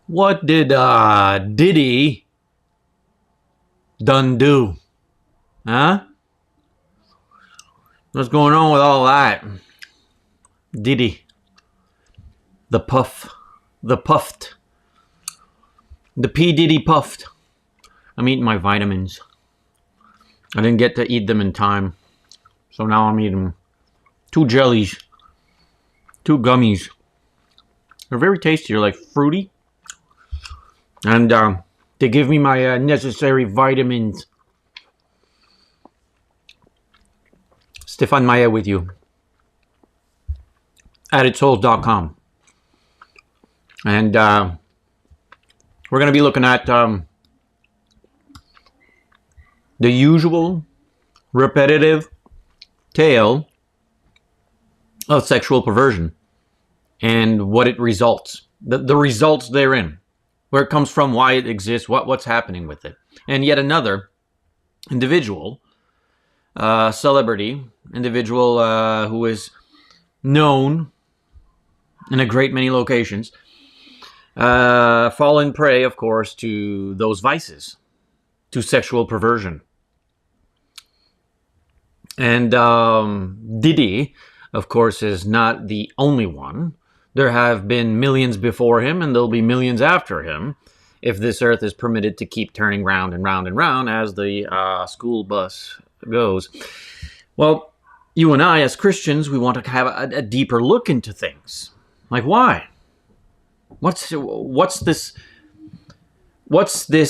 What did Diddy done do? Huh? What's going on with all that? Diddy. The puff. The puffed. The P. Diddy puffed. I'm eating my vitamins. I didn't get to eat them in time. So now I'm eating 2 jellies. 2 gummies. They're very tasty. They're like fruity. And they give me my necessary vitamins. Stefan Maya with you. AddedSouls.com. And we're going to be looking at the usual repetitive tale of sexual perversion and what it results. The results therein. Where it comes from, why it exists, what's happening with it. And yet another individual, celebrity, individual who is known in a great many locations, fallen prey, of course, to those vices, to sexual perversion. And Diddy, of course, is not the only one. There have been millions before him, and there'll be millions after him, if this earth is permitted to keep turning round and round and round as the school bus goes. Well, you and I, as Christians, we want to have a deeper look into things. Like, why? What's this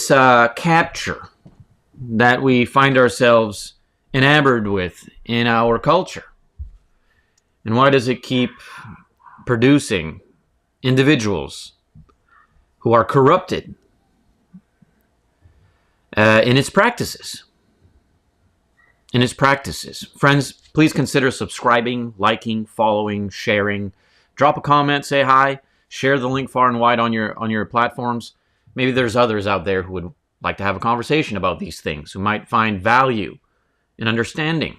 capture that we find ourselves enamored with in our culture? And why does it keep producing individuals who are corrupted in its practices? Friends, please consider subscribing, liking, following, sharing. Drop a comment, say hi, share the link far and wide on your platforms. Maybe there's others out there who would like to have a conversation about these things, who might find value in understanding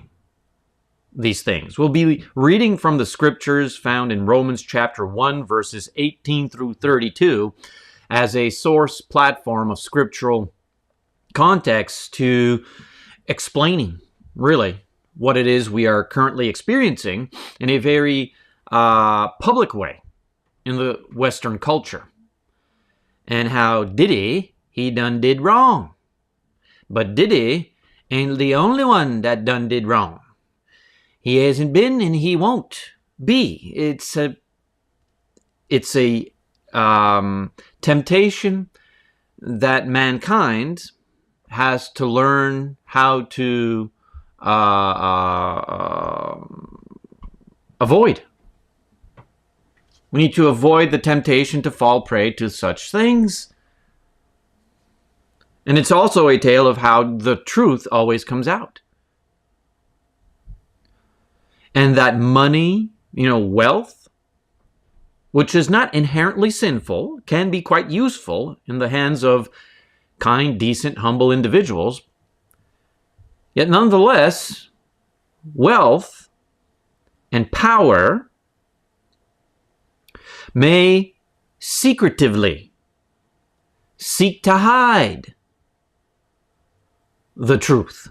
these things. We'll be reading from the scriptures found in Romans chapter 1, verses 18 through 32 as a source platform of scriptural context to explaining, really, what it is we are currently experiencing in a very public way in the Western culture. And how Diddy, he done did wrong. But Diddy ain't the only one that done did wrong. He hasn't been, and he won't be. It's a temptation that mankind has to learn how to avoid. We need to avoid the temptation to fall prey to such things. And it's also a tale of how the truth always comes out. And that money, wealth, which is not inherently sinful, can be quite useful in the hands of kind, decent, humble individuals. Yet nonetheless, wealth and power may secretively seek to hide the truth.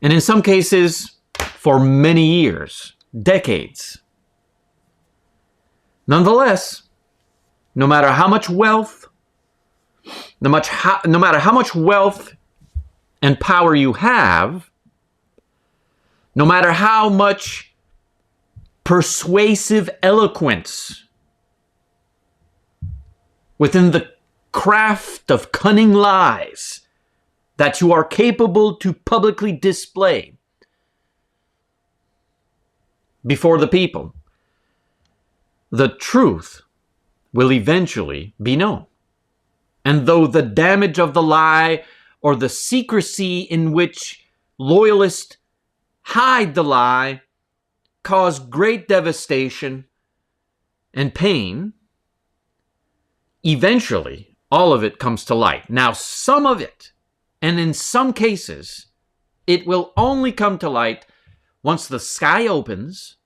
And in some cases, for many years, decades. Nonetheless, no matter how much wealth, no matter how much wealth and power you have, no matter how much persuasive eloquence within the craft of cunning lies that you are capable to publicly display before the people, the truth will eventually be known. And though the damage of the lie or the secrecy in which loyalists hide the lie cause great devastation and pain, eventually all of it comes to light. Now, some of it, and in some cases, it will only come to light once the sky opens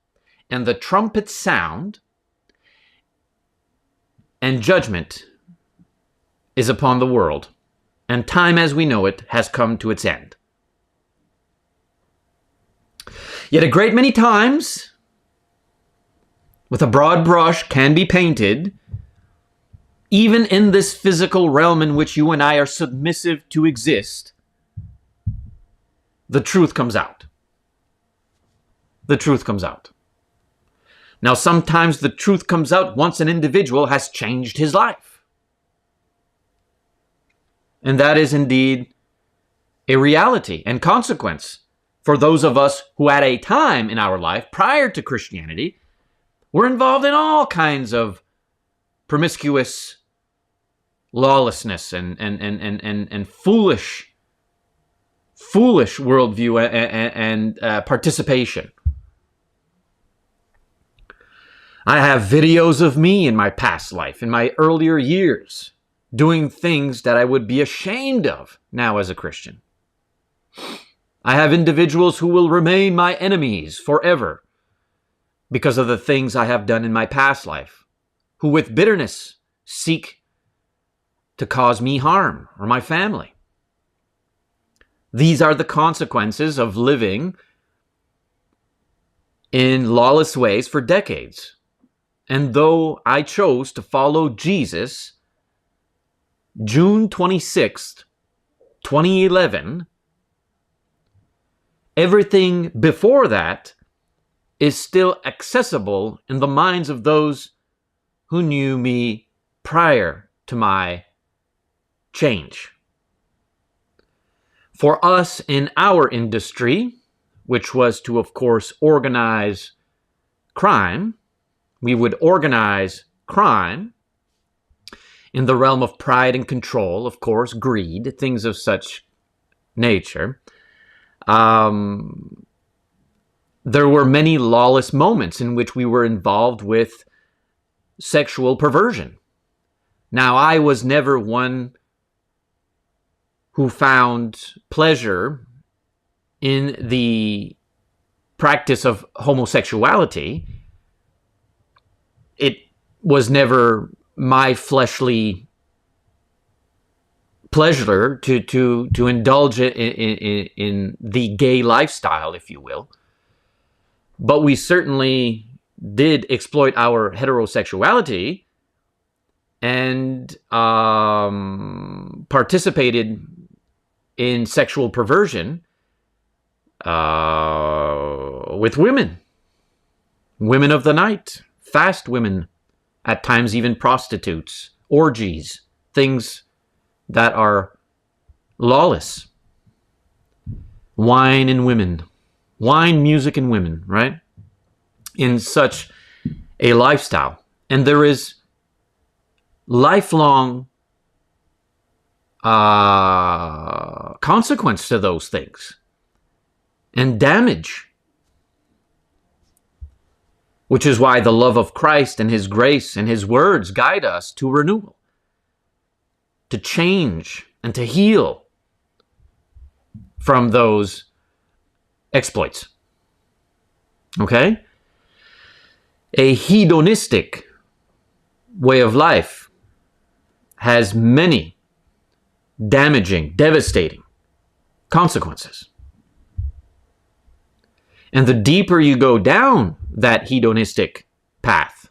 and the trumpets sound and judgment is upon the world, and time as we know it has come to its end. Yet a great many times, with a broad brush can be painted, even in this physical realm in which you and I are submissive to exist, the truth comes out. The truth comes out. Now, sometimes the truth comes out once an individual has changed his life. And that is indeed a reality and consequence for those of us who at a time in our life prior to Christianity were involved in all kinds of promiscuous lawlessness and foolish worldview and participation. I have videos of me in my past life, in my earlier years, doing things that I would be ashamed of now as a Christian. I have individuals who will remain my enemies forever because of the things I have done in my past life, who with bitterness seek to cause me harm or my family. These are the consequences of living in lawless ways for decades. And though I chose to follow Jesus, June 26th, 2011, everything before that is still accessible in the minds of those who knew me prior to my change. For us in our industry, which was to, of course, organize crime, we would organize crime in the realm of pride and control, of course, greed, things of such nature. There were many lawless moments in which we were involved with sexual perversion. Now, I was never one who found pleasure in the practice of homosexuality. It was never my fleshly pleasure to indulge in the gay lifestyle, if you will. But we certainly did exploit our heterosexuality and participated in sexual perversion with women of the night, fast women, at times even prostitutes, orgies, things that are lawless. Wine and women, wine, music, and women, right? In such a lifestyle. And there is lifelong consequence to those things and damage, which is why the love of Christ and his grace and his words guide us to renewal, to change and to heal from those exploits. Okay? A hedonistic way of life has many damaging, devastating consequences. And the deeper you go down that hedonistic path,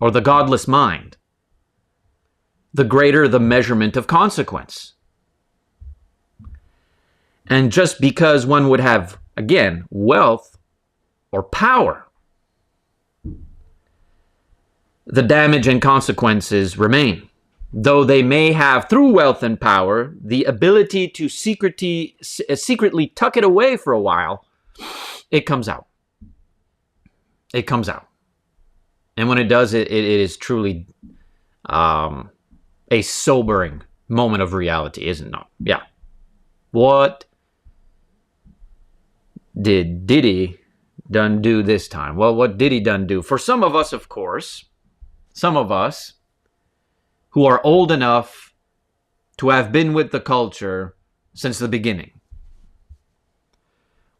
or the godless mind, the greater the measurement of consequence. And just because one would have, again, wealth or power, the damage and consequences remain. Though they may have, through wealth and power, the ability to secretly tuck it away for a while, it comes out. It comes out. And when it does, it is truly a sobering moment of reality, isn't it? Yeah. What did Diddy done do this time? Well, what did he done do? For some of us, of course, some of us who are old enough to have been with the culture since the beginning,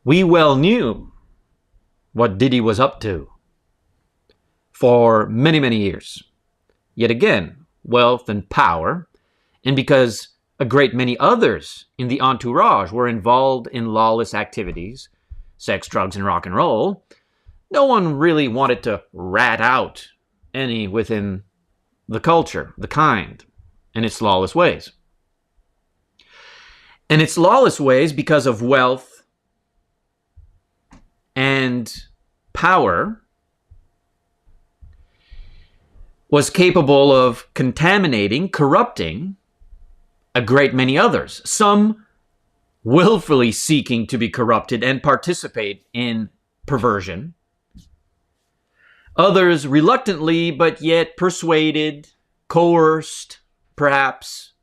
we well knew what Diddy was up to for many, many years. yet again, wealth and power, and because a great many others in the entourage were involved in lawless activities, sex, drugs, and rock and roll, no one really wanted to rat out any within the culture, the kind, and its lawless ways. And its lawless ways, because of wealth and power, was capable of contaminating, corrupting a great many others, some willfully seeking to be corrupted and participate in perversion, others reluctantly but yet persuaded, coerced, perhaps,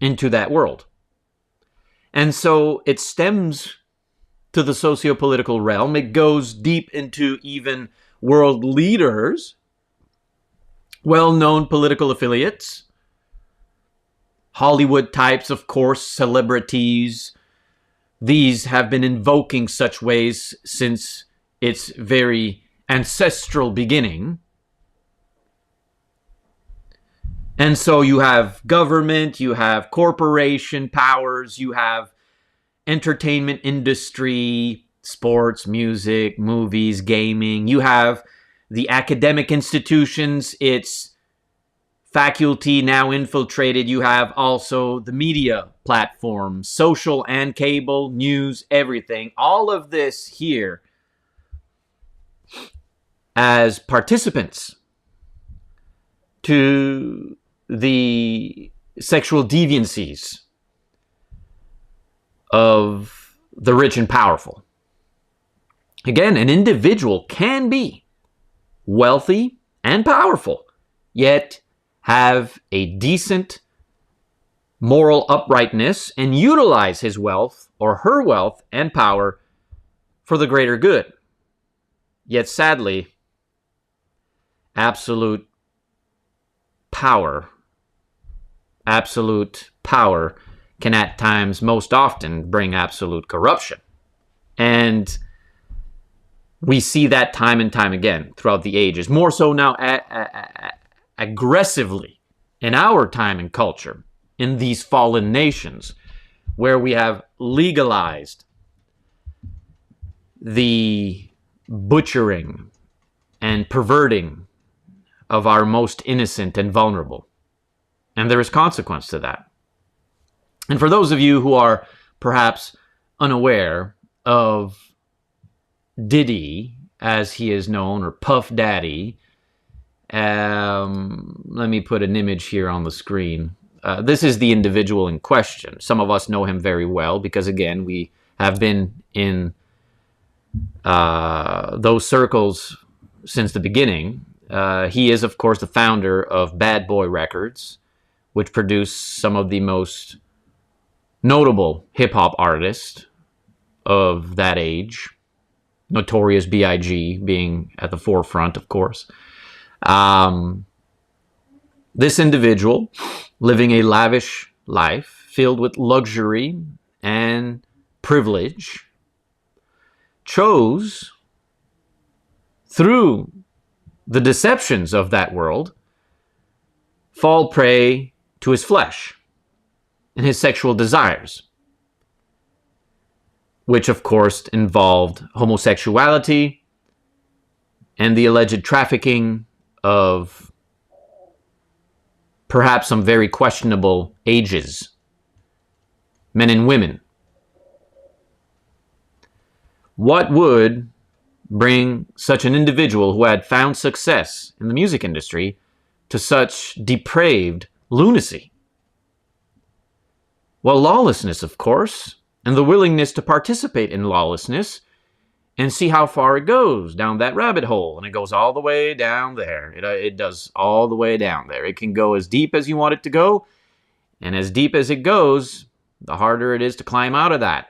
into that world. And so it stems to the socio-political realm. It goes deep into even world leaders, well-known political affiliates, Hollywood types, of course, celebrities. These have been invoking such ways since its very ancestral beginning. And so you have government, you have corporation powers, you have entertainment industry, sports, music, movies, gaming. You have the academic institutions, its faculty now infiltrated. You have also the media platforms, social and cable, news, everything. All of this here as participants to the sexual deviancies of the rich and powerful. Again, an individual can be wealthy and powerful, yet have a decent moral uprightness and utilize his wealth or her wealth and power for the greater good. Yet sadly, absolute power can at times, most often, bring absolute corruption. And we see that time and time again throughout the ages. More so now aggressively in our time and culture, in these fallen nations, where we have legalized the butchering and perverting of our most innocent and vulnerable. And there is consequence to that. And for those of you who are perhaps unaware of Diddy, as he is known, or Puff Daddy, let me put an image here on the screen. This is the individual in question. Some of us know him very well because, again, we have been in those circles since the beginning. He is, of course, the founder of Bad Boy Records, which produced some of the most notable hip-hop artists of that age. Notorious B.I.G. being at the forefront, of course. This individual, living a lavish life filled with luxury and privilege, chose, through the deceptions of that world, fall prey to his flesh and his sexual desires, which of course involved homosexuality and the alleged trafficking of perhaps some very questionable ages, men and women. What would bring such an individual who had found success in the music industry to such depraved lunacy? Well, lawlessness, of course, and the willingness to participate in lawlessness and see how far it goes down that rabbit hole. And it goes all the way down there. It does all the way down there. It can go as deep as you want it to go. And as deep as it goes, the harder it is to climb out of that.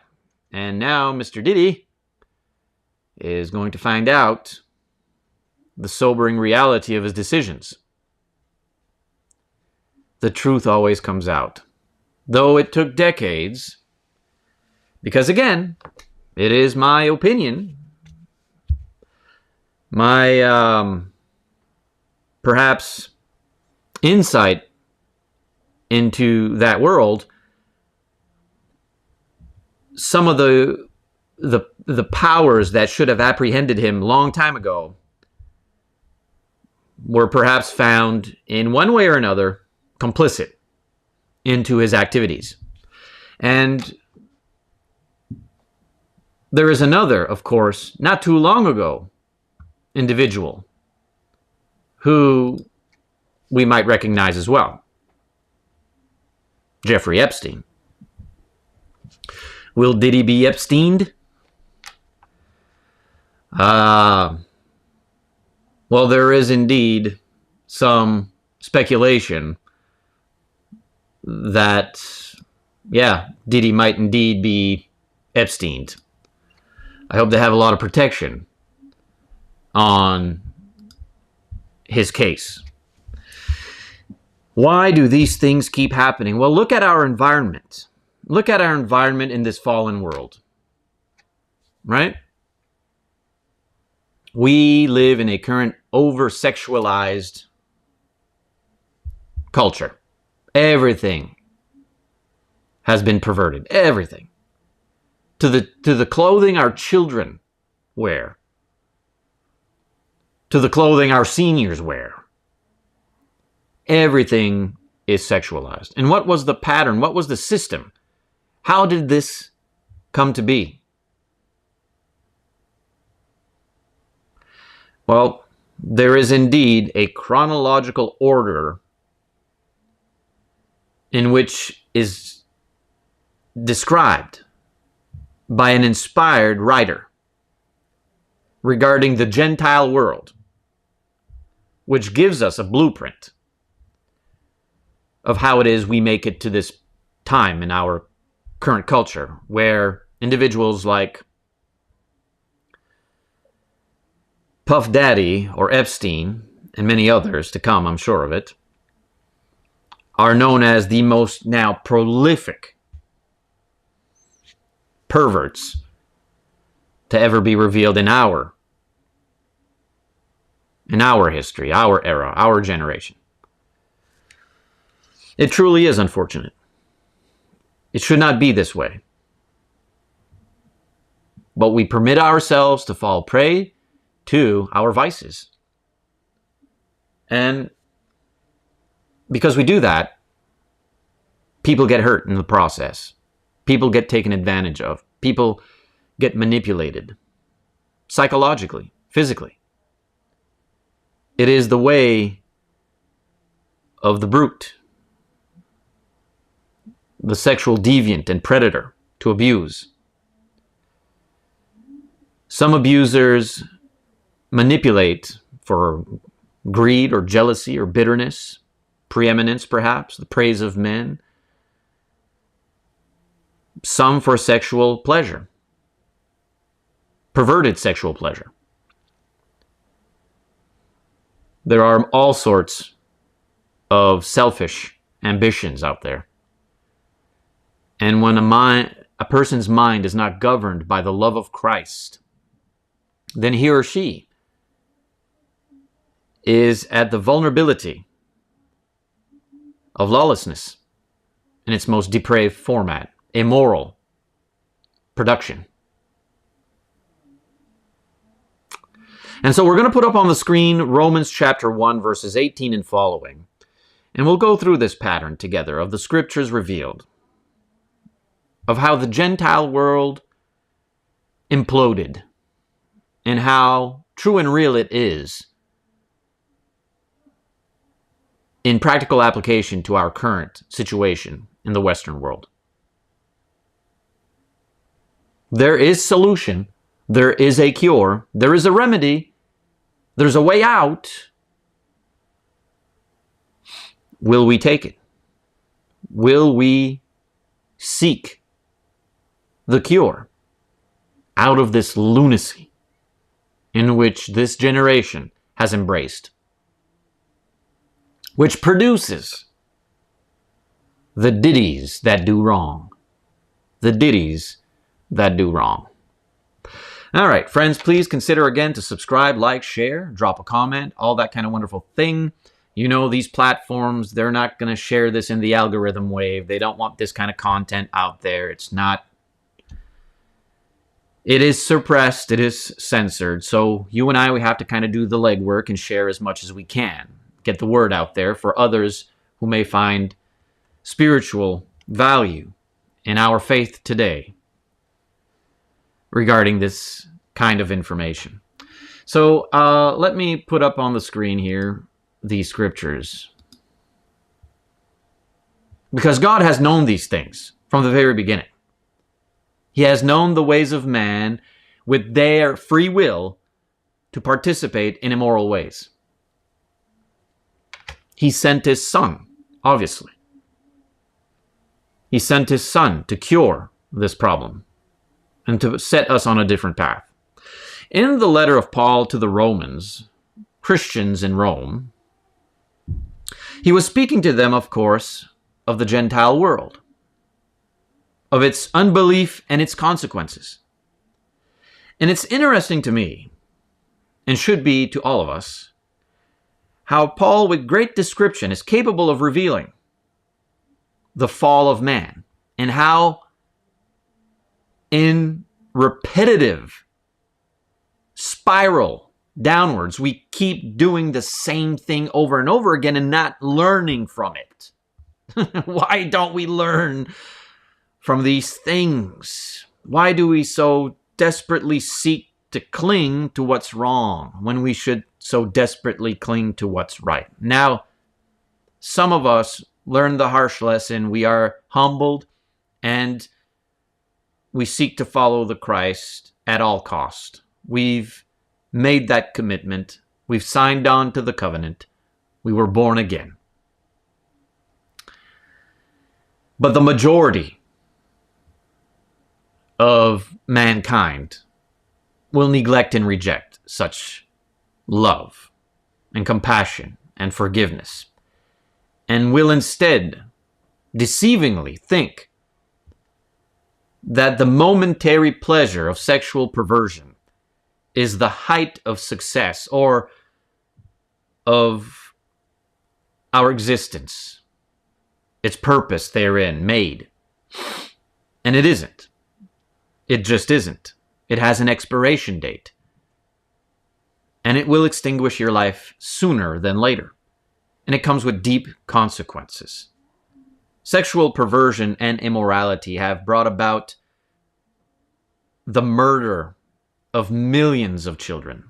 And now Mr. Diddy is going to find out the sobering reality of his decisions. The truth always comes out, though it took decades, because again, it is my opinion, my perhaps insight into that world, some of the powers that should have apprehended him long time ago were perhaps found in one way or another complicit into his activities. And there is another, of course, not too long ago, individual who we might recognize as well. Jeffrey Epstein. Will Diddy be Epsteined? Well, there is indeed some speculation that, Diddy might indeed be Epsteined. I hope they have a lot of protection on his case. Why do these things keep happening? Well, look at our environment. Look at our environment in this fallen world. Right? We live in a current over-sexualized culture. Everything has been perverted. Everything. To the clothing our children wear. To the clothing our seniors wear. Everything is sexualized. And what was the pattern? What was the system? How did this come to be? Well, there is indeed a chronological order in which is described by an inspired writer regarding the Gentile world, which gives us a blueprint of how it is we make it to this time in our current culture, where individuals like Puff Daddy or Epstein, and many others to come, I'm sure of it, are known as the most now prolific perverts to ever be revealed in our history, our era, our generation. It truly is unfortunate. It should not be this way. But we permit ourselves to fall prey to our vices. And because we do that, people get hurt in the process. People get taken advantage of. People get manipulated. Psychologically, physically. It is the way of the brute, the sexual deviant and predator to abuse. Some abusers manipulate for greed or jealousy or bitterness, preeminence perhaps, the praise of men. Some for sexual pleasure, perverted sexual pleasure. There are all sorts of selfish ambitions out there. And when a person's mind is not governed by the love of Christ, then he or she is at the vulnerability of lawlessness in its most depraved format, immoral production. And so we're going to put up on the screen Romans chapter 1, verses 18 and following. And we'll go through this pattern together of the scriptures revealed, of how the Gentile world imploded, and how true and real it is in practical application to our current situation in the Western world. There is solution. There is a cure. There is a remedy. There's a way out. Will we take it? Will we seek the cure out of this lunacy in which this generation has embraced, which produces the Diddies that do wrong. The Diddies that do wrong. All right, friends, please consider again to subscribe, like, share, drop a comment, all that kind of wonderful thing. You know, these platforms, they're not going to share this in the algorithm wave. They don't want this kind of content out there. It's not. It is suppressed. It is censored. So you and I, we have to kind of do the legwork and share as much as we can. Get the word out there for others who may find spiritual value in our faith today regarding this kind of information. So let me put up on the screen here these scriptures. Because God has known these things from the very beginning. He has known the ways of man with their free will to participate in immoral ways. He sent his son, obviously. He sent his son to cure this problem and to set us on a different path. In the letter of Paul to the Romans, Christians in Rome, he was speaking to them, of course, of the Gentile world, of its unbelief and its consequences. And it's interesting to me, and should be to all of us, how Paul, with great description, is capable of revealing the fall of man, and how in repetitive spiral downwards we keep doing the same thing over and over again and not learning from it. Why don't we learn from these things? Why do we so desperately seek to cling to what's wrong when we should so desperately cling to what's right? Now, some of us learn the harsh lesson. We are humbled and we seek to follow the Christ at all cost. We've made that commitment. We've signed on to the covenant. We were born again. But the majority of mankind will neglect and reject such love and compassion and forgiveness, and will instead deceivingly think that the momentary pleasure of sexual perversion is the height of success or of our existence, its purpose therein made. And it isn't. It just isn't. It has an expiration date. And it will extinguish your life sooner than later. And it comes with deep consequences. Sexual perversion and immorality have brought about the murder of millions of children.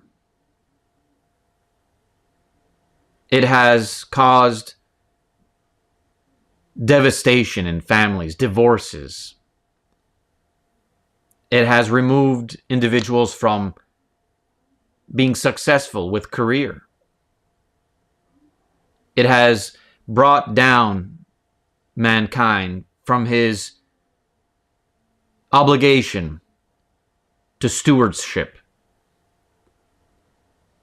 It has caused devastation in families, divorces. It has removed individuals from being successful with career. It has brought down mankind from his obligation to stewardship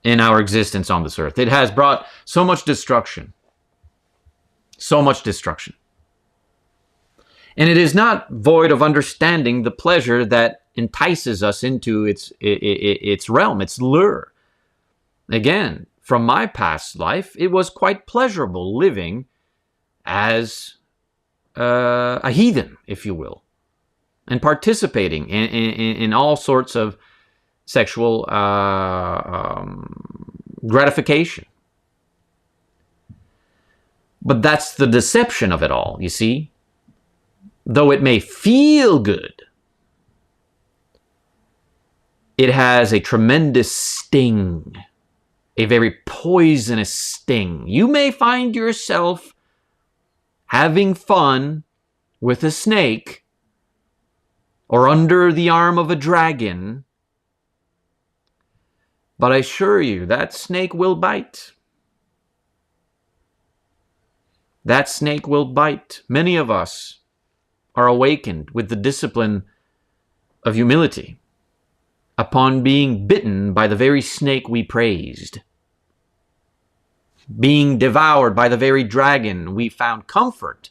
in our existence on this earth. It has brought so much destruction. So much destruction. And it is not void of understanding the pleasure that entices us into its realm, its lure. Again, from my past life, it was quite pleasurable living as a heathen, if you will, and participating in all sorts of sexual gratification. But that's the deception of it all, you see. Though it may feel good, it has a tremendous sting, a very poisonous sting. You may find yourself having fun with a snake or under the arm of a dragon, but I assure you that snake will bite. That snake will bite. Many of us are awakened with the discipline of humility upon being bitten by the very snake we praised, being devoured by the very dragon we found comfort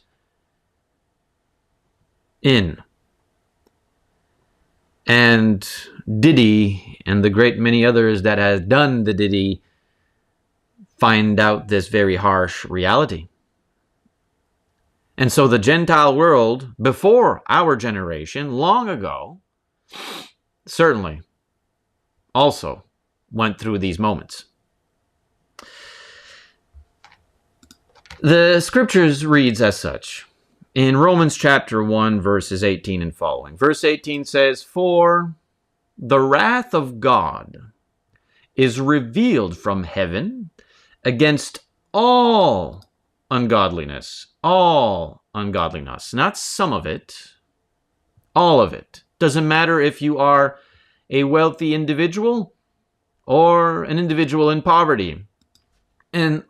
in. And Diddy and the great many others that has done the Diddy find out this very harsh reality. And so the Gentile world, before our generation, long ago, certainly also went through these moments. The scriptures reads as such. In Romans chapter 1, verses 18 and following. Verse 18 says, "For the wrath of God is revealed from heaven against all ungodliness." All ungodliness. Not some of it. All of it. Doesn't matter if you are a wealthy individual or an individual in poverty. And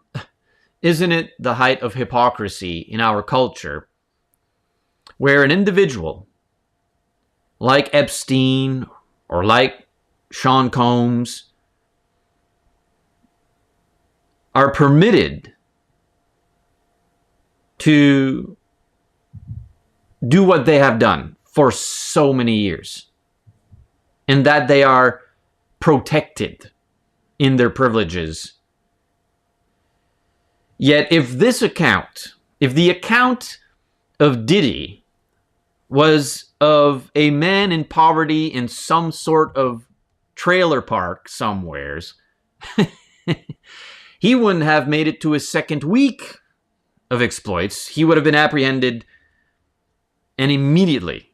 isn't it the height of hypocrisy in our culture where an individual like Epstein or like Sean Combs are permitted to do what they have done for so many years, and that they are protected in their privileges. Yet if the account of Diddy was of a man in poverty in some sort of trailer park somewheres, he wouldn't have made it to his second week of exploits. He would have been apprehended and immediately,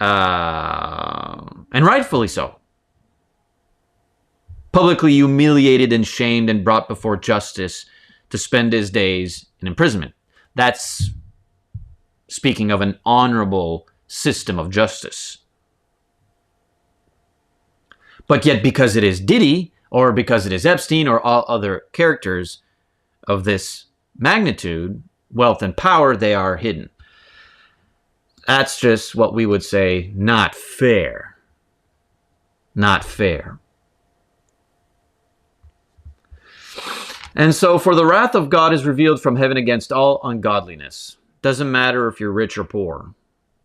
and rightfully so, publicly humiliated and shamed and brought before justice to spend his days in imprisonment. That's speaking of an honorable system of justice. But yet, because it is Diddy, or because it is Epstein, or all other characters of this magnitude, wealth, and power, they are hidden. That's just what we would say, not fair. Not fair. And so, for the wrath of God is revealed from heaven against all ungodliness. Doesn't matter if you're rich or poor.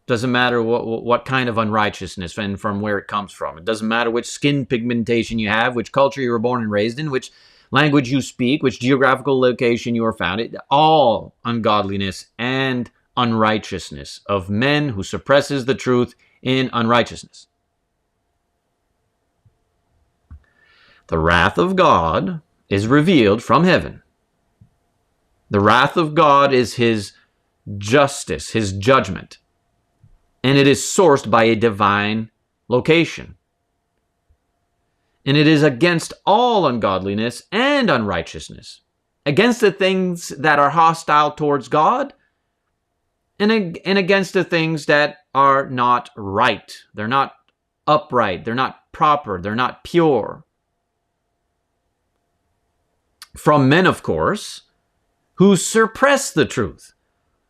Doesn't matter what kind of unrighteousness and from where it comes from. It doesn't matter which skin pigmentation you have, which culture you were born and raised in, which language you speak, which geographical location you are found. All ungodliness and unrighteousness of men who suppresses the truth in unrighteousness. The wrath of God is revealed from heaven. The wrath of God is his justice, his judgment, and it is sourced by a divine location. And it is against all ungodliness and unrighteousness, against the things that are hostile towards God, and against the things that are not right. They're not upright, they're not proper, they're not pure. From men, of course, who suppress the truth.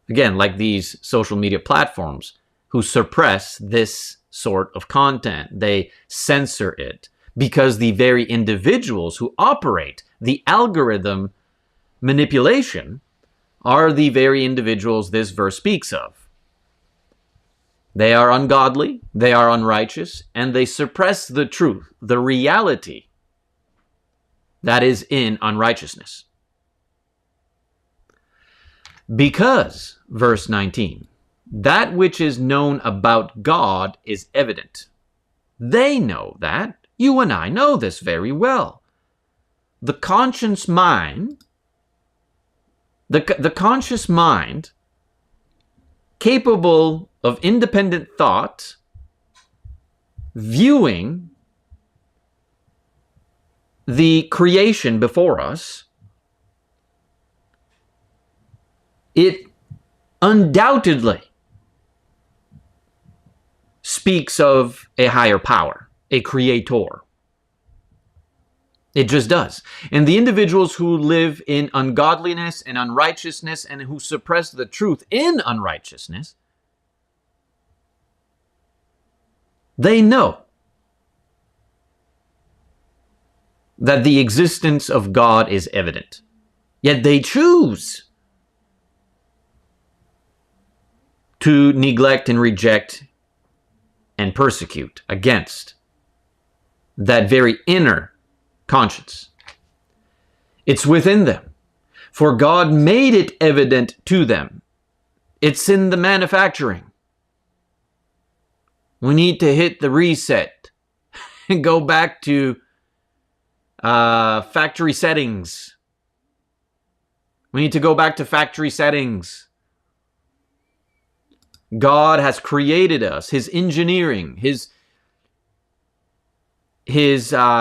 Again, like these social media platforms, who suppress this sort of content. They censor it because the very individuals who operate the algorithm manipulation are the very individuals this verse speaks of. They are ungodly, they are unrighteous, and they suppress the truth, the reality that is in unrighteousness. Because, verse 19, that which is known about God is evident. They know that. You and I know this very well. The conscious mind, the conscious mind, capable of independent thought, viewing the creation before us, it undoubtedly speaks of a higher power, a creator. It just does. And the individuals who live in ungodliness and unrighteousness and who suppress the truth in unrighteousness, they know that the existence of God is evident. Yet they choose to neglect and reject and persecute against that very inner conscience. It's within them, for God made it evident to them. It's in the manufacturing. We need to hit the reset and go back to factory settings. We need to go back to factory settings. God has created us, his engineering, his divine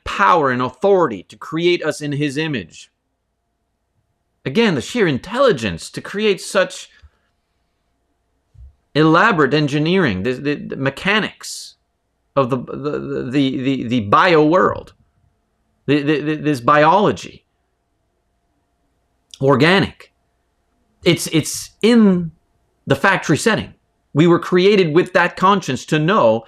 power and authority to create us in his image. Again, the sheer intelligence to create such elaborate engineering, the mechanics of the bio world, this biology, organic. It's in the factory setting. We were created with that conscience to know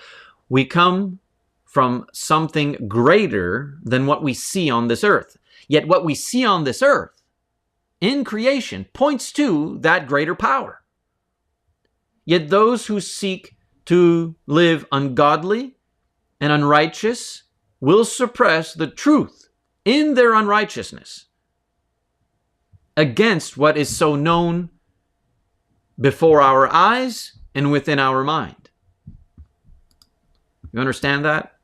we come from something greater than what we see on this earth. Yet what we see on this earth in creation points to that greater power. Yet those who seek to live ungodly and unrighteous will suppress the truth in their unrighteousness against what is so known before our eyes and within our mind. You understand that?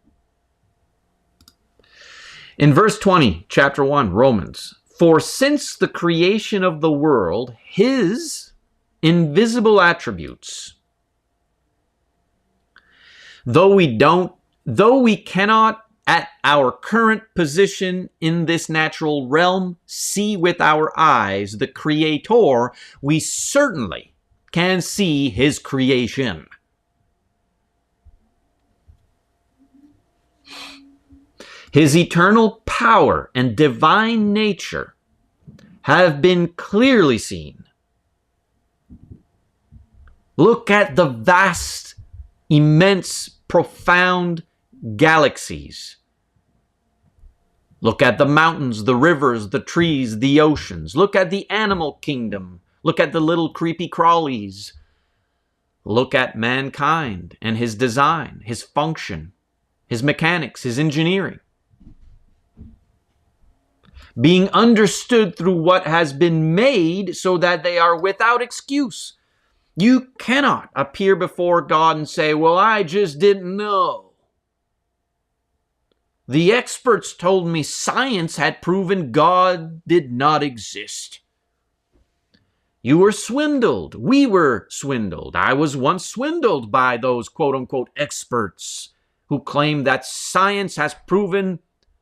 In verse 20, chapter 1, Romans, for since the creation of the world, his invisible attributes, though we cannot at our current position in this natural realm see with our eyes the Creator, we certainly can see his creation. His eternal power and divine nature have been clearly seen. Look at the vast, immense, profound galaxies. Look at the mountains, the rivers, the trees, the oceans. Look at the animal kingdom. Look at the little creepy crawlies. Look at mankind and his design, his function, his mechanics, his engineering. Being understood through what has been made so that they are without excuse. You cannot appear before God and say, well, I just didn't know. The experts told me science had proven God did not exist. You were swindled. We were swindled. I was once swindled by those quote-unquote experts who claim that science has proven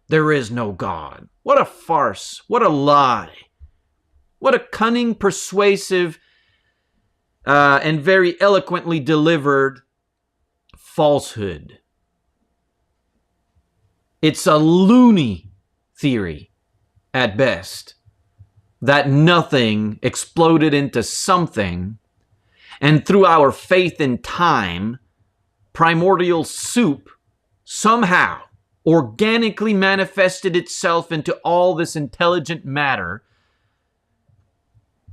there is no God. What a farce. What a lie. What a cunning, persuasive, and very eloquently delivered falsehood. It's a loony theory at best that nothing exploded into something, and through our faith in time, primordial soup somehow organically manifested itself into all this intelligent matter.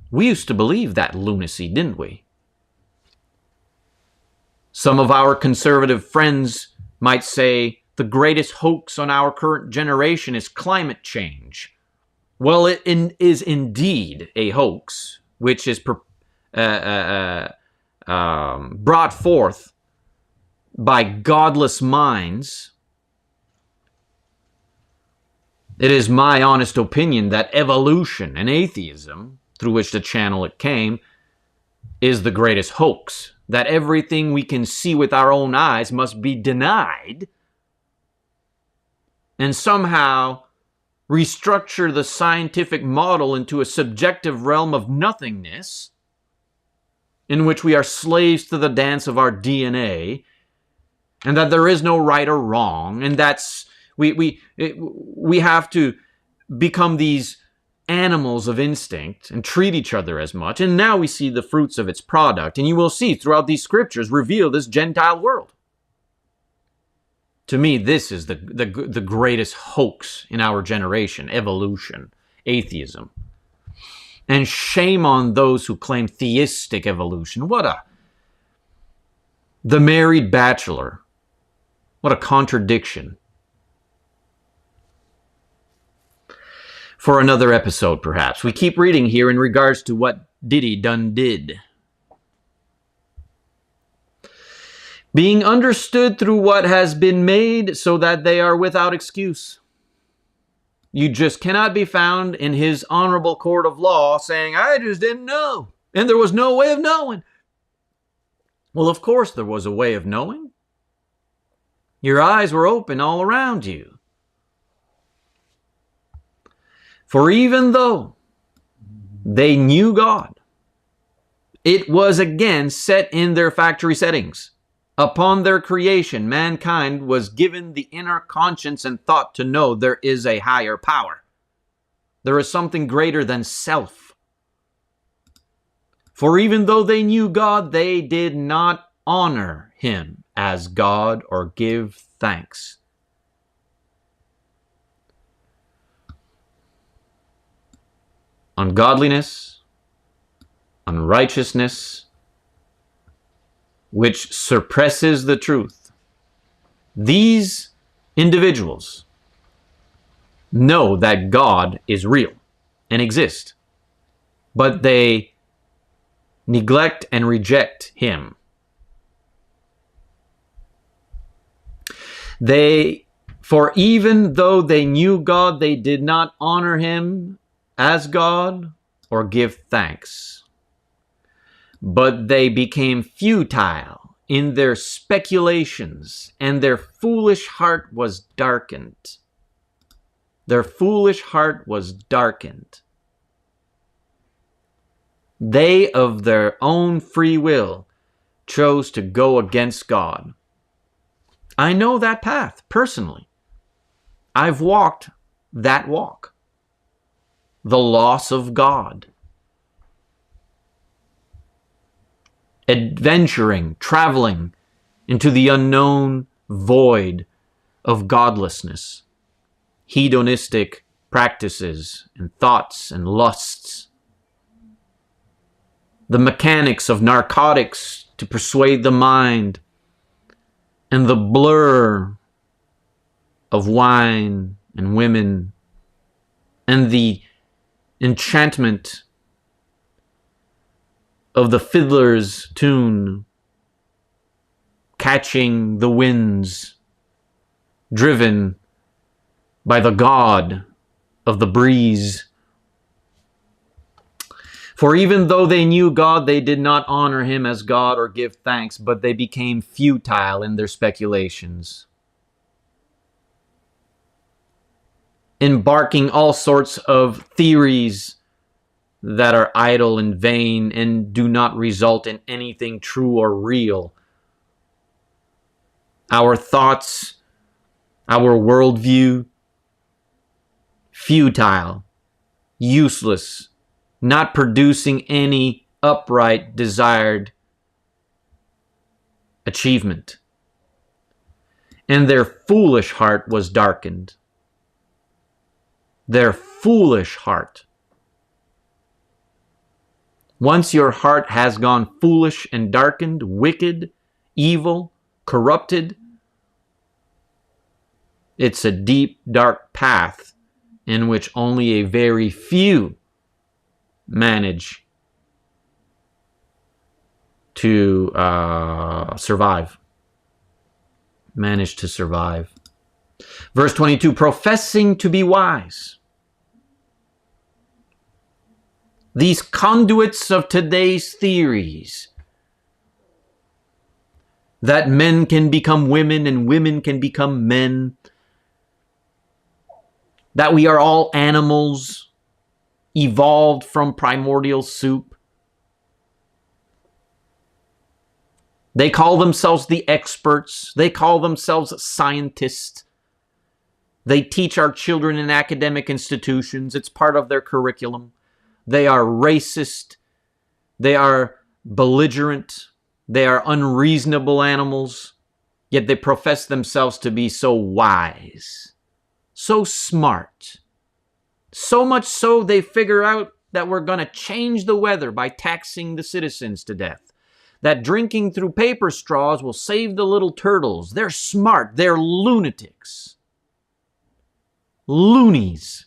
We used to believe that lunacy, didn't we? Some of our conservative friends might say the greatest hoax on our current generation is climate change. Well, it is indeed a hoax, which is brought forth by godless minds. It is my honest opinion that evolution and atheism, through which the channel it came, is the greatest hoax. That everything we can see with our own eyes must be denied and somehow restructure the scientific model into a subjective realm of nothingness in which we are slaves to the dance of our DNA, and that there is no right or wrong, and that's we have to become these animals of instinct and treat each other as much. And now we see the fruits of its product, and you will see throughout these scriptures reveal this Gentile world. To me, this is the greatest hoax in our generation: evolution, atheism. And shame on those who claim theistic evolution. What a The married bachelor. What a contradiction. For another episode, perhaps. We keep reading here in regards to what Diddy done did. Being understood through what has been made so that they are without excuse. You just cannot be found in his honorable court of law saying, I just didn't know, and there was no way of knowing. Well, of course there was a way of knowing. Your eyes were open all around you. For even though they knew God, it was again set in their factory settings. Upon their creation, mankind was given the inner conscience and thought to know there is a higher power. There is something greater than self. For even though they knew God, they did not honor him as God or give thanks. Ungodliness, unrighteousness, which suppresses the truth. These individuals know that God is real and exists, but they neglect and reject him. For even though they knew God, they did not honor him as God or give thanks. But they became futile in their speculations, and their foolish heart was darkened. Their foolish heart was darkened. They of their own free will chose to go against God. I know that path personally. I've walked that walk. The loss of God. Adventuring, traveling into the unknown void of godlessness, hedonistic practices and thoughts and lusts, the mechanics of narcotics to persuade the mind, and the blur of wine and women, and the enchantment of the fiddler's tune, catching the winds, driven by the god of the breeze. For even though they knew God, they did not honor him as God or give thanks, but they became futile in their speculations, embarking all sorts of theories that are idle and vain and do not result in anything true or real. Our thoughts, our worldview, futile, useless, not producing any upright, desired achievement. And their foolish heart was darkened. Their foolish heart. Once your heart has gone foolish and darkened, wicked, evil, corrupted, it's a deep, dark path in which only a very few manage to survive. Manage to survive. Verse 22, professing to be wise. These conduits of today's theories that men can become women and women can become men, that we are all animals evolved from primordial soup. They call themselves the experts. They call themselves scientists. They teach our children in academic institutions. It's part of their curriculum. They are racist. They are belligerent. They are unreasonable animals. Yet they profess themselves to be so wise, so smart. So much so they figure out that we're going to change the weather by taxing the citizens to death. that drinking through paper straws will save the little turtles. They're smart. They're lunatics. Loonies.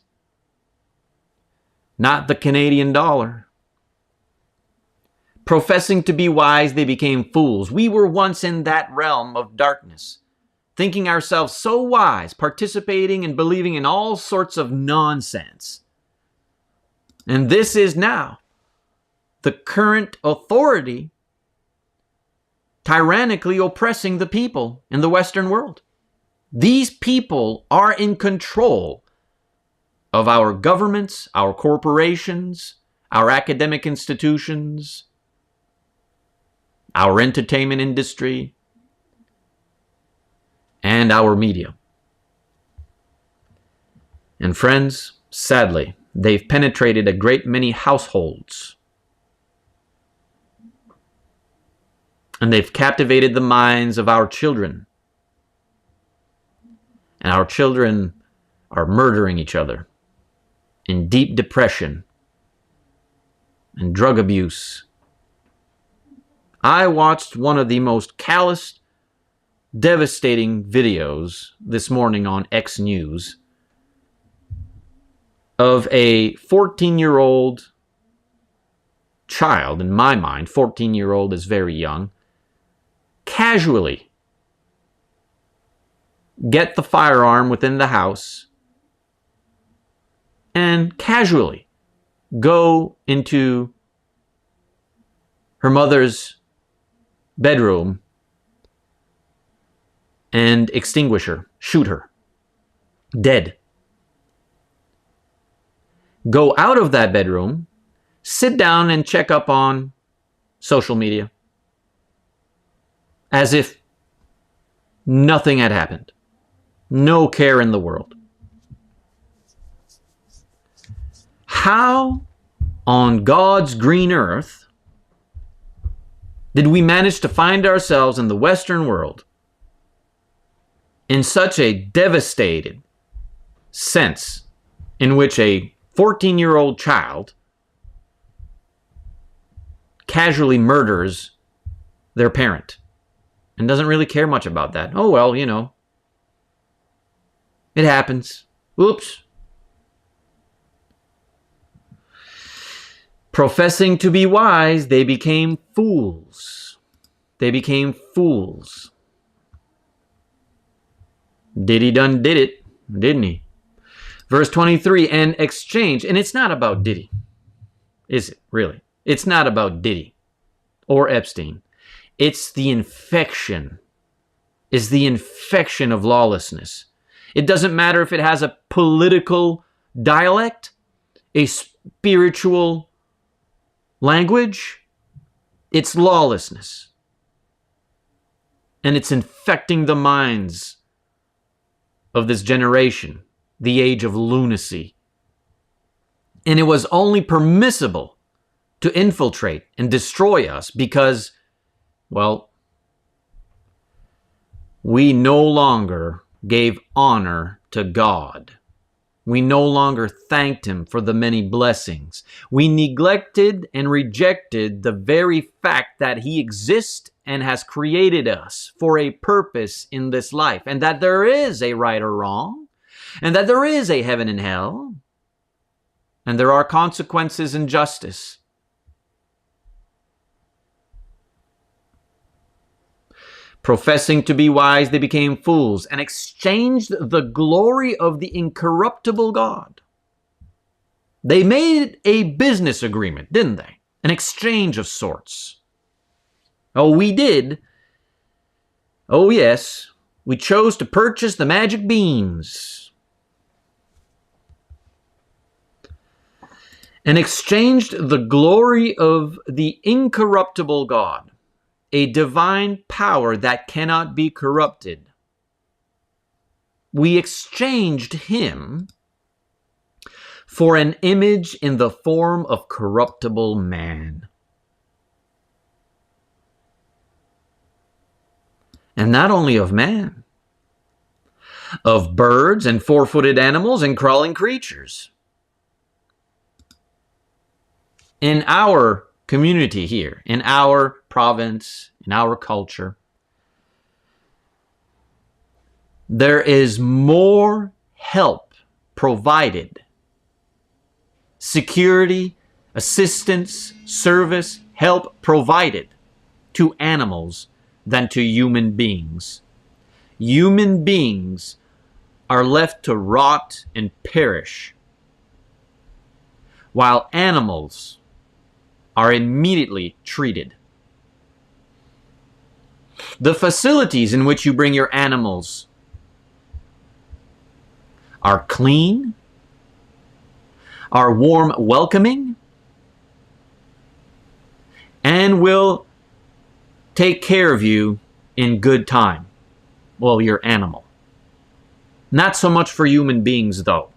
Not the Canadian dollar. Professing to be wise, they became fools. We were once in that realm of darkness, thinking ourselves so wise, participating and believing in all sorts of nonsense. And this is now the current authority tyrannically oppressing the people in the Western world. These people are in control of our governments, our corporations, our academic institutions, our entertainment industry, and our media. And friends, sadly, they've penetrated a great many households. And they've captivated the minds of our children. And our children are murdering each other in deep depression and drug abuse. I watched one of the most callous, devastating videos this morning on X News of a 14-year-old child. In my mind, 14-year-old is very young. Casually get the firearm within the house and casually go into her mother's bedroom and extinguish her, shoot her, dead. Go out of that bedroom, sit down and check up on social media as if nothing had happened. No care in the world. How on God's green earth did we manage to find ourselves in the Western world in such a devastated sense in which a 14-year-old child casually murders their parent and doesn't really care much about that? Oh, well, you know, it happens. Oops. Professing to be wise, they became fools. They became fools. Diddy done did it, didn't he? Verse 23, and exchange. And it's not about Diddy, is it really? It's not about Diddy or Epstein. It's the infection. It's the infection of lawlessness. It doesn't matter if it has a political dialect, a spiritual language. It's lawlessness. And it's infecting the minds of this generation, the age of lunacy. And it was only permissible to infiltrate and destroy us because, well, we no longer gave honor to God. We no longer thanked Him for the many blessings. We neglected and rejected the very fact that He exists and has created us for a purpose in this life, and that there is a right or wrong, and that there is a heaven and hell, and there are consequences and justice. Professing to be wise, they became fools and exchanged the glory of the incorruptible God. They made a business agreement, didn't they? An exchange of sorts. Oh, we did. Oh, yes. We chose to purchase the magic beans and exchanged the glory of the incorruptible God, a divine power that cannot be corrupted. We exchanged Him for an image in the form of corruptible man. And not only of man, of birds and four-footed animals and crawling creatures. In our community here, in our province, in our culture, there is more help provided, security, assistance, service, help provided to animals than to human beings. Human beings are left to rot and perish, while animals are immediately treated. The facilities in which you bring your animals are clean, are warm, welcoming, and will take care of you in good time. Well, your animal. Not so much for human beings, though.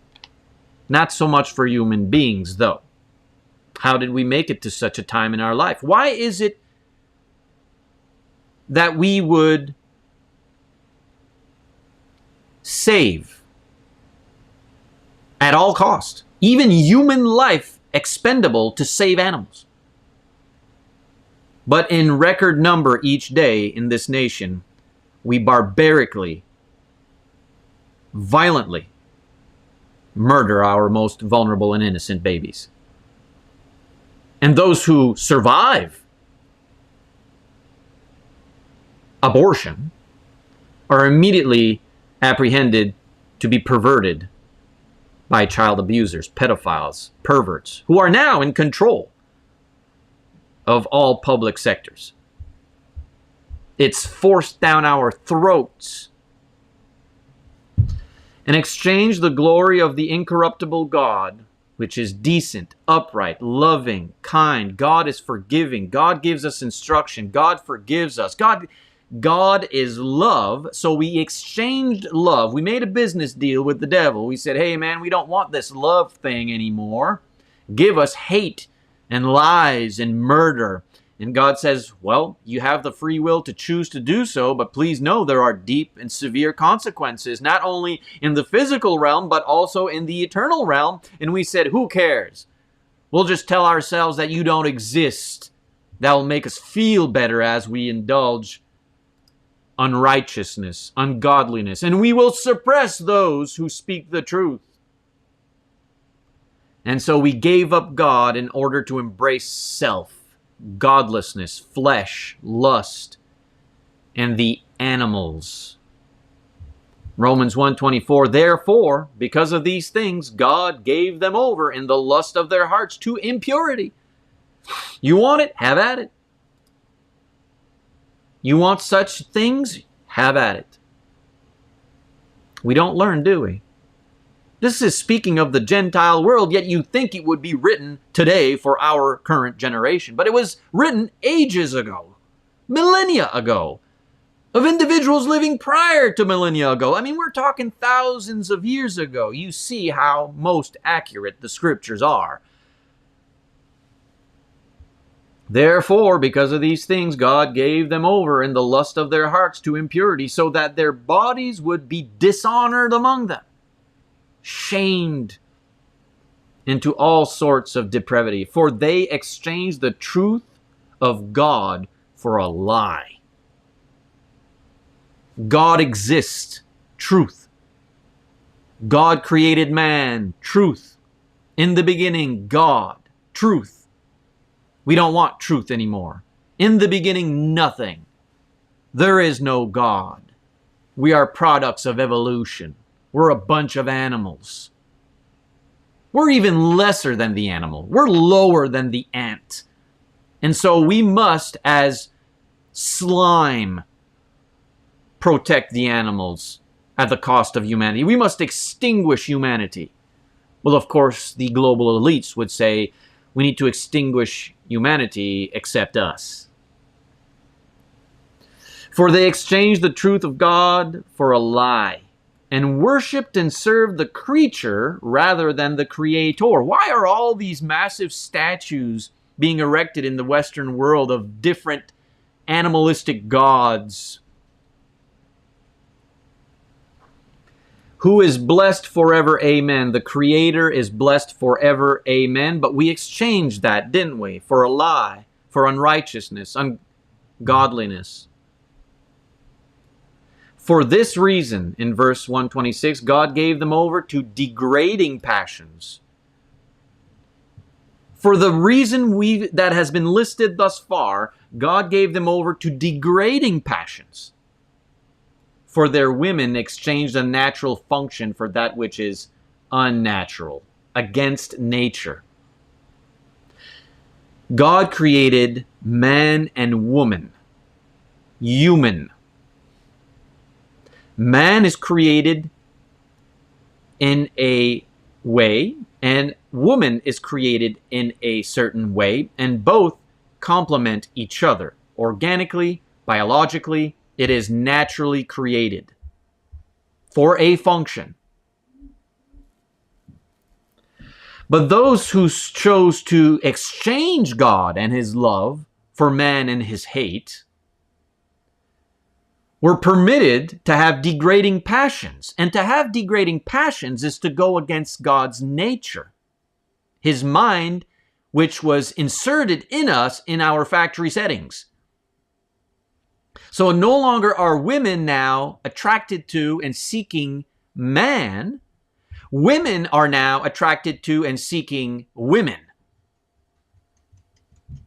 Not so much for human beings, though. How did we make it to such a time in our life? Why is it that we would save at all cost, even human life expendable, to save animals? But in record number each day in this nation, we barbarically, violently murder our most vulnerable and innocent babies. And those who survive abortion are immediately apprehended to be perverted by child abusers, pedophiles, perverts, who are now in control of all public sectors. It's forced down our throats. And exchange the glory of the incorruptible God, which is decent, upright, loving, kind. God is forgiving. God gives us instruction. God forgives us. God is love. So we exchanged love. We made a business deal with the devil. We said, hey man, we don't want this love thing anymore. Give us hate and lies and murder. And God says, well, you have the free will to choose to do so, but please know there are deep and severe consequences, not only in the physical realm, but also in the eternal realm. And we said, who cares? We'll just tell ourselves that you don't exist. That will make us feel better as we indulge unrighteousness, ungodliness, and we will suppress those who speak the truth. And so we gave up God in order to embrace self, godlessness, flesh, lust, and the animals. Romans 1:24, therefore, because of these things, God gave them over in the lust of their hearts to impurity. You want it? Have at it. You want such things? Have at it. We don't learn, do we? This is speaking of the Gentile world, yet you think it would be written today for our current generation. But it was written ages ago, millennia ago, of individuals living prior to millennia ago. I mean, we're talking thousands of years ago. You see how most accurate the scriptures are. Therefore, because of these things, God gave them over in the lust of their hearts to impurity, so that their bodies would be dishonored among them, shamed into all sorts of depravity. For they exchanged the truth of God for a lie. God exists, truth. God created man, truth. In the beginning, God, truth. We don't want truth anymore. In the beginning, nothing. There is no God. We are products of evolution. We're a bunch of animals. We're even lesser than the animal. We're lower than the ant. And so we must, as slime, protect the animals at the cost of humanity. We must extinguish humanity. Well, of course, the global elites would say, we need to extinguish humanity except us. For they exchanged the truth of God for a lie, and worshipped and served the creature rather than the Creator. Why are all these massive statues being erected in the Western world of different animalistic gods? Who is blessed forever, amen. The Creator is blessed forever, amen. But we exchanged that, didn't we? For a lie, for unrighteousness, godliness. For this reason, in verse 126, God gave them over to degrading passions. For the reason that has been listed thus far, God gave them over to degrading passions. For their women exchanged a natural function for that which is unnatural, against nature. God created man and woman, human. Man is created in a way, and woman is created in a certain way, and both complement each other. Organically, biologically, it is naturally created for a function. But those who chose to exchange God and his love for man and his hate were permitted to have degrading passions. And to have degrading passions is to go against God's nature, his mind, which was inserted in us in our factory settings. So no longer are women now attracted to and seeking man. Women are now attracted to and seeking women.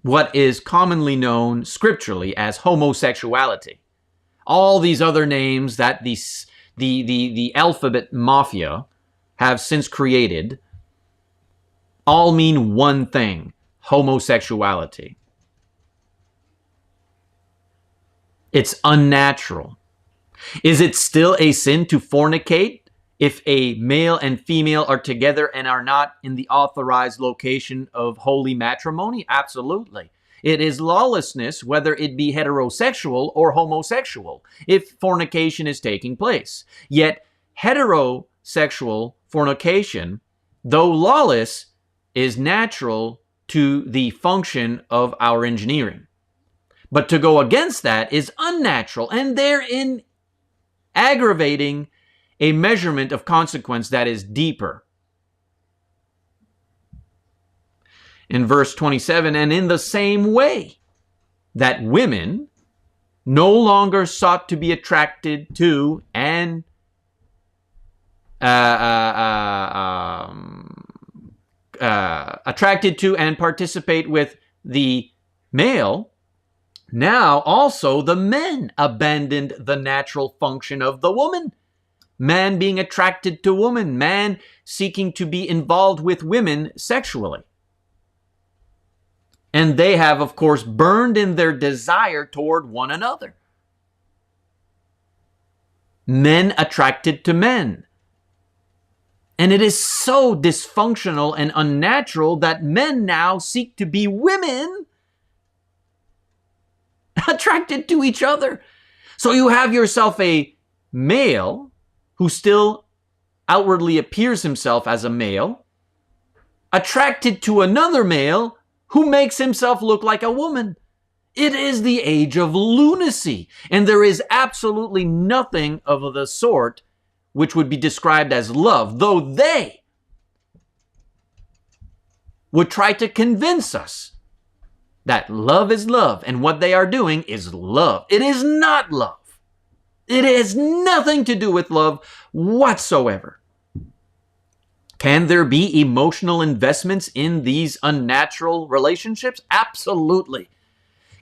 What is commonly known scripturally as homosexuality. All these other names that the alphabet mafia have since created all mean one thing: homosexuality. It's unnatural. Is it still a sin to fornicate if a male and female are together and are not in the authorized location of holy matrimony? Absolutely. It is lawlessness, whether it be heterosexual or homosexual, if fornication is taking place. Yet heterosexual fornication, though lawless, is natural to the function of our engineering. But to go against that is unnatural, and therein aggravating a measurement of consequence that is deeper. In verse 27, and in the same way that women no longer sought to be attracted to and participate with the male, now also the men abandoned the natural function of the woman. Man being attracted to woman, man seeking to be involved with women sexually. And they have, of course, burned in their desire toward one another. Men attracted to men. And it is so dysfunctional and unnatural that men now seek to be women attracted to each other. So you have yourself a male who still outwardly appears himself as a male, attracted to another male who makes himself look like a woman. It is the age of lunacy, and there is absolutely nothing of the sort which would be described as love, though they would try to convince us that love is love, and what they are doing is love. It is not love. It has nothing to do with love whatsoever. Can there be emotional investments in these unnatural relationships? Absolutely.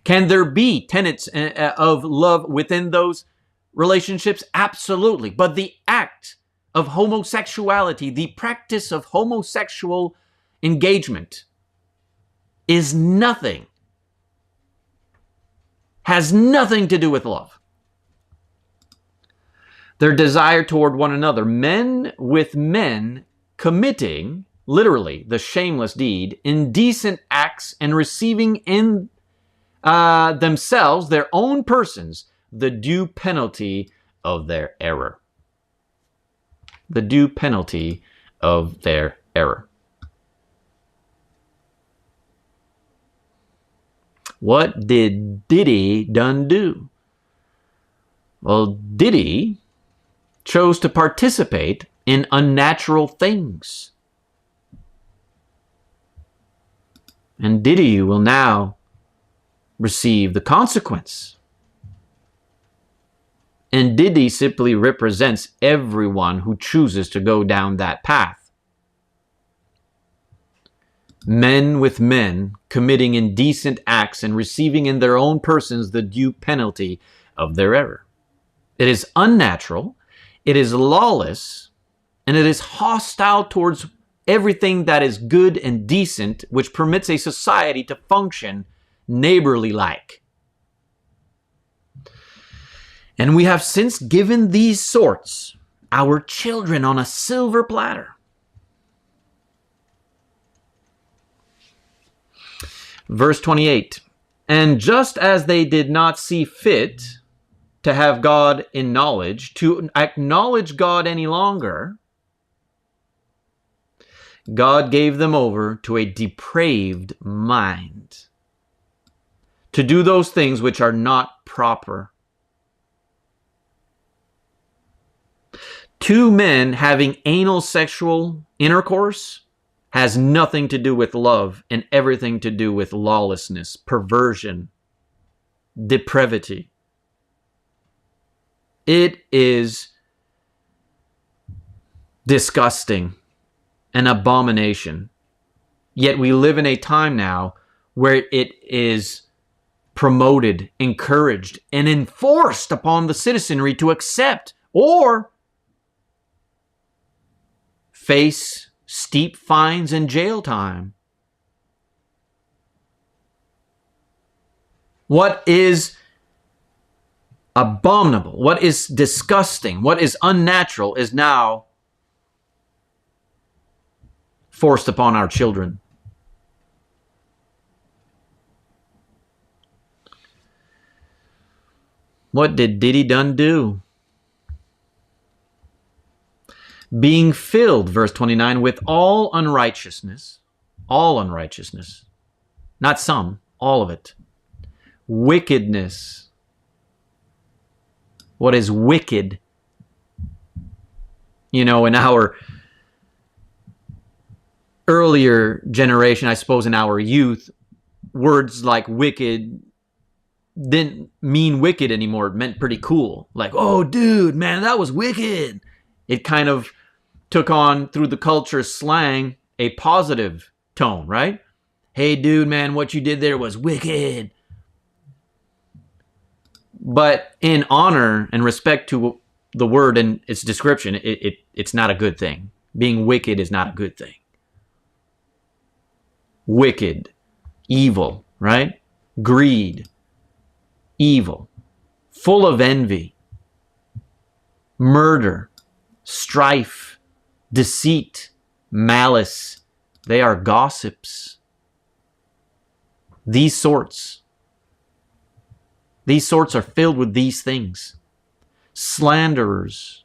Can there be tenets of love within those relationships? Absolutely. But the act of homosexuality, the practice of homosexual engagement is nothing, has nothing to do with love. Their desire toward one another, men with men committing, literally, the shameless deed, indecent acts, and receiving in themselves, their own persons, the due penalty of their error. The due penalty of their error. What did Diddy done do? Well, Diddy chose to participate in unnatural things. And Diddy will now receive the consequence. And Diddy simply represents everyone who chooses to go down that path. Men with men committing indecent acts and receiving in their own persons the due penalty of their error. It is unnatural, it is lawless, and it is hostile towards everything that is good and decent, which permits a society to function neighborly-like. And we have since given these sorts our children on a silver platter. Verse 28, and just as they did not see fit to have God in knowledge, to acknowledge God any longer, God gave them over to a depraved mind, to do those things which are not proper. Two men having anal sexual intercourse has nothing to do with love and everything to do with lawlessness, perversion, depravity. It is disgusting, an abomination. Yet we live in a time now where it is promoted, encouraged, and enforced upon the citizenry to accept or face steep fines and jail time. What is abominable, what is disgusting, what is unnatural is now forced upon our children. What did Diddy done do? Being filled, verse 29, with all unrighteousness, not some, all of it, wickedness. What is wicked? You know, in our earlier generation, I suppose in our youth, words like wicked didn't mean wicked anymore. It meant pretty cool. Like, oh, dude, man, that was wicked. It kind of took on, through the culture slang, a positive tone, right? Hey, dude, man, what you did there was wicked. But in honor and respect to the word and its description, it's not a good thing. Being wicked is not a good thing. Wicked, evil, right? Greed, evil, full of envy, murder, strife, deceit, malice. They are gossips. These sorts are filled with these things. Slanderers,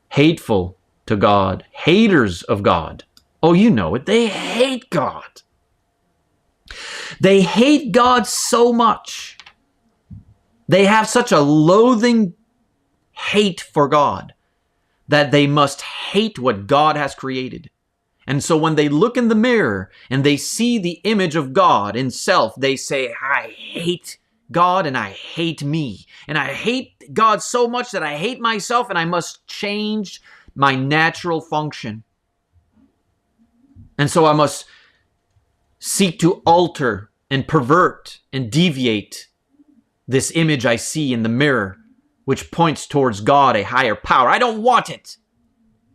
hateful to God, haters of God. Oh, you know it. They hate God. They hate God so much. They have such a loathing hate for God that they must hate what God has created. And so when they look in the mirror and they see the image of God in self, they say, I hate God and I hate me. And I hate God so much that I hate myself and I must change my natural function. And so I must seek to alter and pervert and deviate this image I see in the mirror, which points towards God, a higher power. I don't want it.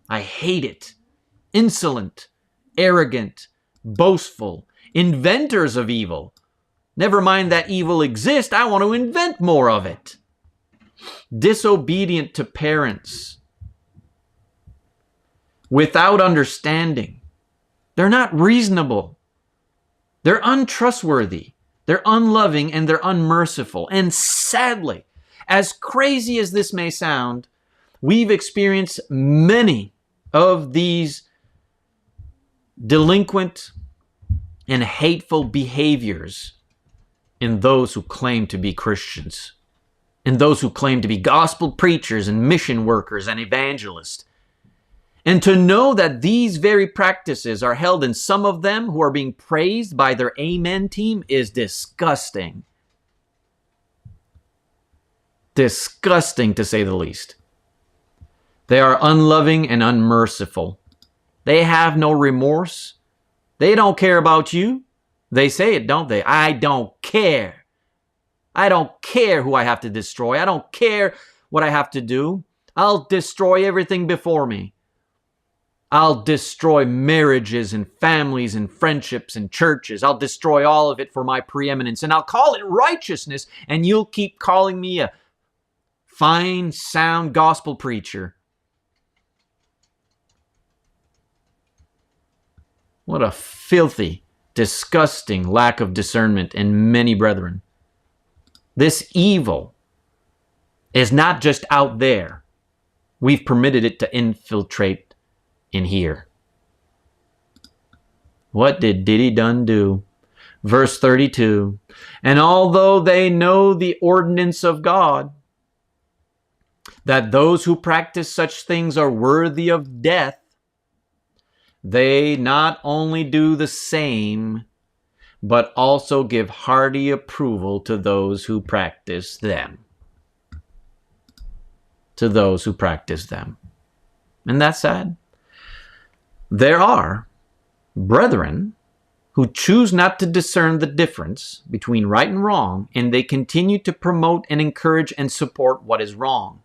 I hate it. Insolent, arrogant, boastful, inventors of evil. Never mind that evil exists, I want to invent more of it. Disobedient to parents. Without understanding. They're not reasonable. They're untrustworthy. They're unloving and they're unmerciful. And sadly, as crazy as this may sound, we've experienced many of these delinquent and hateful behaviors in those who claim to be Christians, in those who claim to be gospel preachers and mission workers and evangelists. And to know that these very practices are held in some of them who are being praised by their amen team is disgusting. Disgusting, to say the least. They are unloving and unmerciful. They have no remorse. They don't care about you. They say it, don't they? I don't care. I don't care who I have to destroy. I don't care what I have to do. I'll destroy everything before me. I'll destroy marriages and families and friendships and churches. I'll destroy all of it for my preeminence. And I'll call it righteousness. And you'll keep calling me a fine, sound gospel preacher. What a filthy, disgusting lack of discernment in many brethren. This evil is not just out there. We've permitted it to infiltrate in here. What did Diddy done do? Verse 32, and although they know the ordinance of God, that those who practice such things are worthy of death, they not only do the same, but also give hearty approval to those who practice them. To those who practice them. Isn't that sad? There are brethren who choose not to discern the difference between right and wrong, and they continue to promote and encourage and support what is wrong.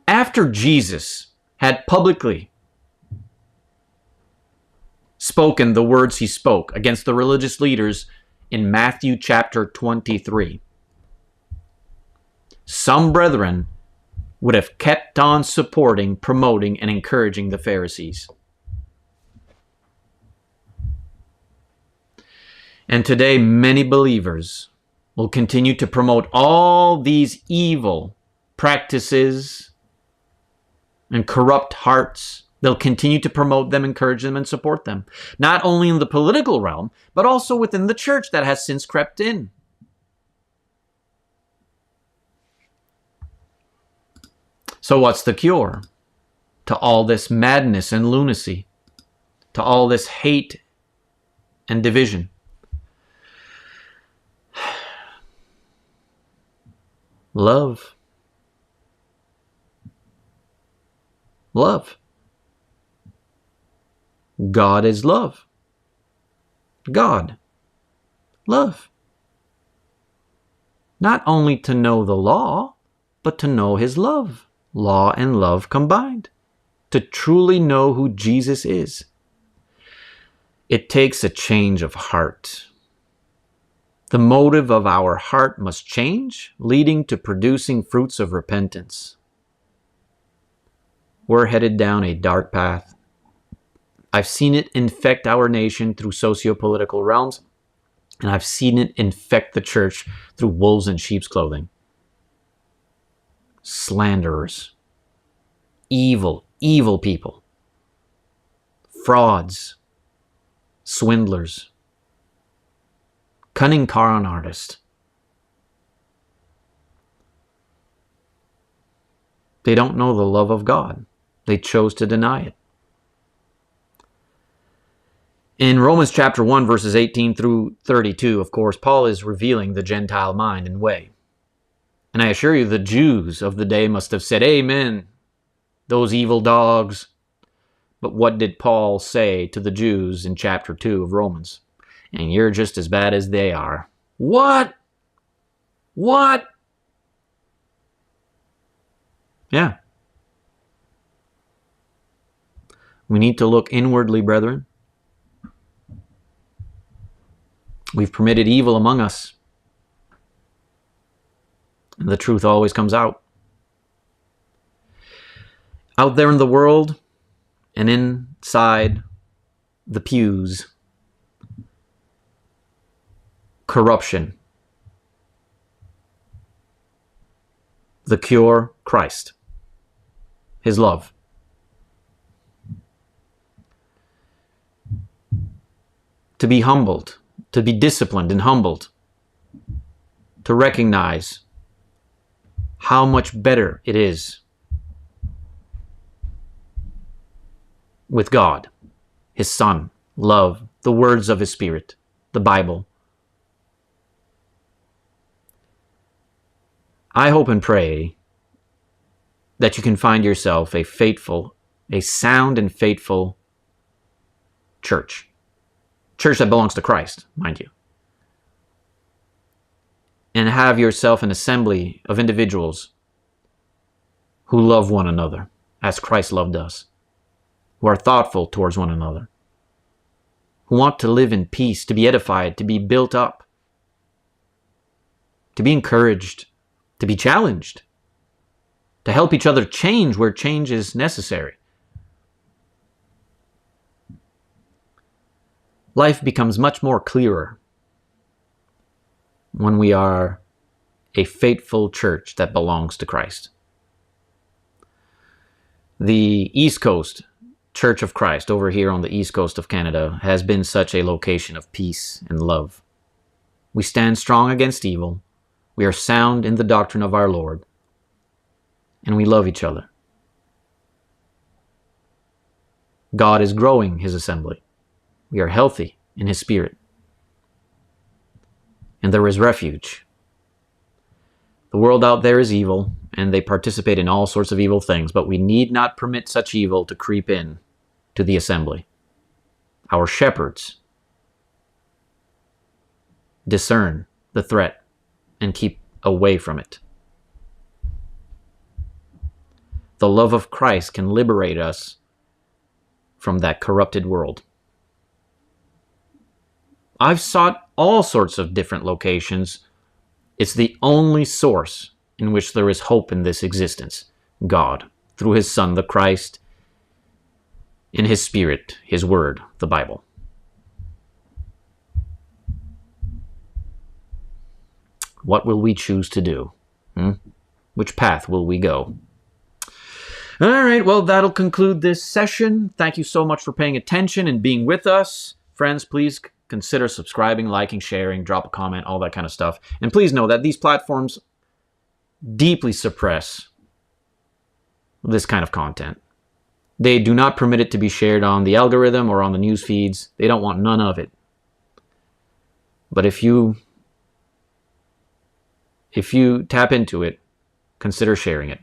After Jesus had publicly spoken the words he spoke against the religious leaders in Matthew chapter 23, some brethren would have kept on supporting, promoting, and encouraging the Pharisees. And today, many believers will continue to promote all these evil practices and corrupt hearts. They'll continue to promote them, encourage them, and support them. Not only in the political realm, but also within the church that has since crept in. So what's the cure to all this madness and lunacy, to all this hate and division? Love. Love. God is love. God. Love. Not only to know the law, but to know his love. Law and love combined. To truly know who Jesus is. It takes a change of heart. The motive of our heart must change, leading to producing fruits of repentance. We're headed down a dark path. I've seen it infect our nation through socio-political realms, and I've seen it infect the church through wolves in sheep's clothing. Slanderers, evil people, frauds, swindlers, cunning con artists. They don't know the love of God. They chose to deny it. In Romans chapter 1, verses 18 through 32, of course, Paul is revealing the Gentile mind and way. And I assure you, the Jews of the day must have said, "Amen, those evil dogs." But what did Paul say to the Jews in chapter 2 of Romans? And you're just as bad as they are. What? Yeah. We need to look inwardly, brethren. We've permitted evil among us. And the truth always comes out. Out there in the world and inside the pews, corruption. The cure, Christ. His love. To be humbled, to be disciplined and humbled, to recognize how much better it is with God, His Son, love, the words of His Spirit, the Bible. I hope and pray that you can find yourself a sound and faithful church. Church that belongs to Christ, mind you. And have yourself an assembly of individuals who love one another as Christ loved us, who are thoughtful towards one another, who want to live in peace, to be edified, to be built up, to be encouraged, to be challenged, to help each other change where change is necessary. Life becomes much more clearer when we are a faithful church that belongs to Christ. The East Coast Church of Christ over here on the East Coast of Canada has been such a location of peace and love. We stand strong against evil. We are sound in the doctrine of our Lord. And we love each other. God is growing His assembly. We are healthy in His Spirit. And there is refuge. The world out there is evil, and they participate in all sorts of evil things, but we need not permit such evil to creep in to the assembly. Our shepherds discern the threat and keep away from it. The love of Christ can liberate us from that corrupted world. I've sought all sorts of different locations. It's the only source in which there is hope in this existence. God, through His Son, the Christ, in His Spirit, His Word, the Bible. What will we choose to do? Which path will we go? All right, well, that'll conclude this session. Thank you so much for paying attention and being with us. Friends, please consider subscribing, liking, sharing, drop a comment, all that kind of stuff. And please know that these platforms deeply suppress this kind of content. They do not permit it to be shared on the algorithm or on the news feeds. They don't want none of it. But if you tap into it, consider sharing it.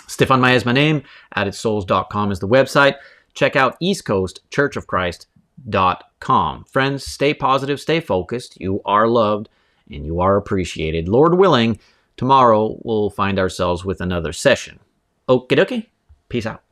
Stefan Maya is my name. AddedSouls.com is the website. Check out eastcoastchurchofchrist.com. Friends, stay positive, stay focused. You are loved and you are appreciated. Lord willing, tomorrow we'll find ourselves with another session. Okie dokie. Peace out.